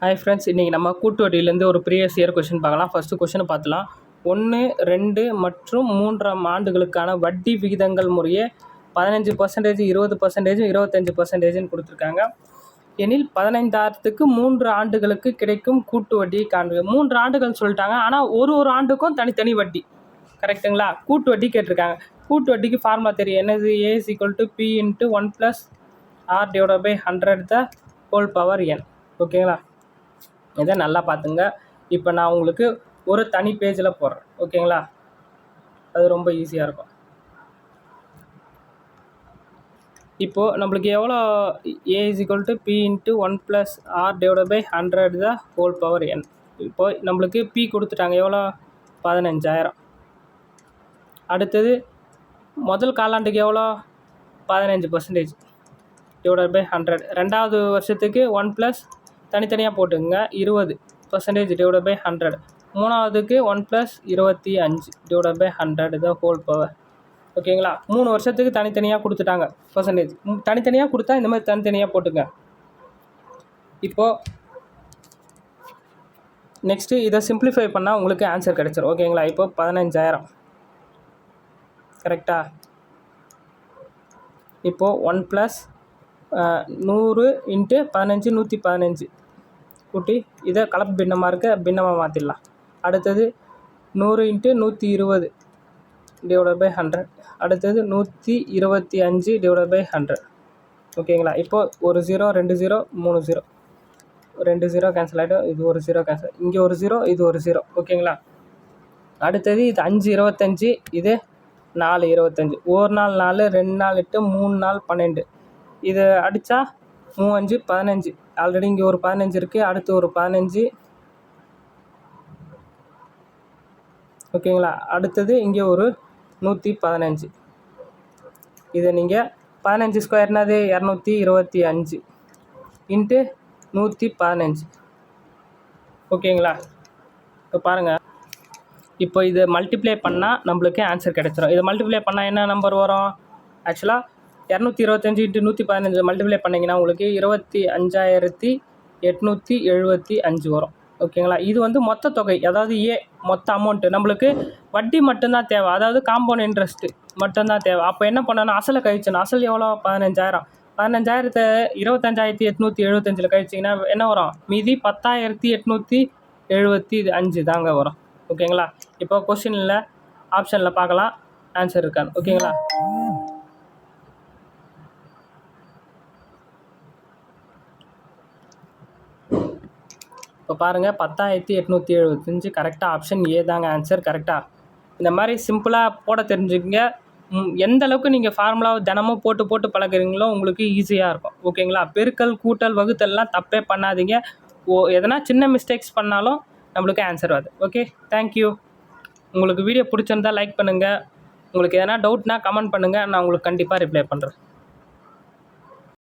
Hi friends, இன்றைக்கி நம்ம கூட்டு வட்டியிலேருந்து ஒரு ப்ரீவியஸ் இயர் கொஷின் பார்க்கலாம். ஃபஸ்ட்டு கொஷினை பார்த்துலாம். 1, 2 மற்றும் 3ஆம் ஆண்டுகளுக்கான வட்டி விகிதங்கள் முறையே 15%, 20%, 25%ன்னு கொடுத்துருக்காங்க. எனில் 15,000க்கு 3 ஆண்டுகளுக்கு கிடைக்கும் கூட்டு வட்டியை காண்க. 3 ஆண்டுகள் சொல்லிட்டாங்க, ஆனால் ஒரு ஆண்டுக்கும் தனித்தனி வட்டி. கரெக்டுங்களா? கூட்டு வட்டி கேட்டிருக்காங்க. கூட்டு வட்டிக்கு ஃபார்முலா தெரியும். என்னது? A = P × 1 + R/100 n. ஓகேங்களா? இதை நல்லா பார்த்துங்க. இப்போ நான் உங்களுக்கு ஒரு தனி பேஜில் போடுறேன். ஓகேங்களா? அது ரொம்ப ஈஸியாக இருக்கும். இப்போது நம்மளுக்கு எவ்வளோ? A = P × 1 + R/100 n. இப்போது நம்மளுக்கு P கொடுத்துட்டாங்க. எவ்வளோ? 15,000. அடுத்தது முதல் காலாண்டுக்கு எவ்வளோ? 15% / 100. ரெண்டாவது வருஷத்துக்கு 1 + தனித்தனியாக போட்டுங்க 20% / 100. மூணாவதுக்கு 1 + 25 / 100 ஓகேங்களா? 3 வருஷத்துக்கு தனித்தனியாக கொடுத்துட்டாங்க பர்சன்டேஜ். தனித்தனியாக கொடுத்தா இந்த மாதிரி தனித்தனியாக போட்டுங்க. இப்போது நெக்ஸ்ட்டு இதை சிம்பிளிஃபை பண்ணால் உங்களுக்கு ஆன்சர் கிடச்சிரும். ஓகேங்களா? இப்போ 15,000 கரெக்டாக. இப்போது 1 + 100 × 15 115 கூட்டி இதை கலப்பு பின்னமாக மாற்றிடலாம். அடுத்தது 100 × 120 / 100. அடுத்தது 125 / 100. ஓகேங்களா? இப்போது ஒரு 0 2 0 3 0 2 0 கேன்சல் ஆகிடும். இது ஒரு 0 கேன்சல், இங்கே ஒரு 0, இது ஒரு 0. ஓகேங்களா? அடுத்தது இது 5 25, இது 4 25. 1 நாள் 4, 2 நாள் 8, 3 நாள் 12. இது அடித்தா 3 5 15. ஆல்ரெடி இங்கே ஒரு 15 இருக்குது, அடுத்து ஒரு 15. ஓகேங்களா? அடுத்தது இங்கே ஒரு 115. இதை நீங்கள் 15 ஸ்கொயர்னாது 225 × 115. ஓகேங்களா? இப்போ பாருங்கள். இப்போ இதை மல்டிப்ளை பண்ணால் நம்மளுக்கு ஆன்சர் கிடைச்சிடும். இதை மல்டிப்ளை பண்ணால் என்ன நம்பர் வரும்? ஆக்சுவலாக 225 × 115 மல்டிப்ளை பண்ணிங்கன்னா உங்களுக்கு 25,875 வரும். ஓகேங்களா? இது வந்து மொத்த தொகை, அதாவது மொத்த அமௌண்ட்டு. நம்மளுக்கு வட்டி மட்டும்தான் தேவை, அதாவது காம்பவுண்ட் இன்ட்ரெஸ்ட்டு மட்டும்தான் தேவை. அப்போ என்ன பண்ணணும்? அசலை கழிச்சணும். அசல் எவ்வளோ? 15,000. 15,000 25,875 கழிச்சிங்கன்னா என்ன வரும்? மீதி 10,875 தாங்க வரும். ஓகேங்களா? இப்போ கொஸ்டினில் ஆப்ஷனில் பார்க்கலாம் ஆன்சர் இருக்கான்னு. ஓகேங்களா? இப்போ பாருங்கள், 10,875 கரெக்டாக ஆப்ஷன் ஏ தாங்க ஆன்சர். கரெக்டாக இந்த மாதிரி சிம்பிளாக போட தெரிஞ்சுக்கங்க. எந்த அளவுக்கு நீங்கள் ஃபார்முலாவை தினமும் போட்டு பழகுறீங்களோ உங்களுக்கு ஈஸியாக இருக்கும். ஓகேங்களா? பெருக்கல் கூட்டல் வகுத்தல்லாம் தப்பே பண்ணாதீங்க. எதனா சின்ன மிஸ்டேக்ஸ் பண்ணாலும் நம்மளுக்கு ஆன்சர் வருது. Okay, thank you. உங்களுக்கு வீடியோ பிடிச்சிருந்தால் லைக் பண்ணுங்கள். உங்களுக்கு எதனா டவுட்னா கமெண்ட் பண்ணுங்கள், நான் உங்களுக்கு கண்டிப்பாக ரிப்ளை பண்ணுறேன்.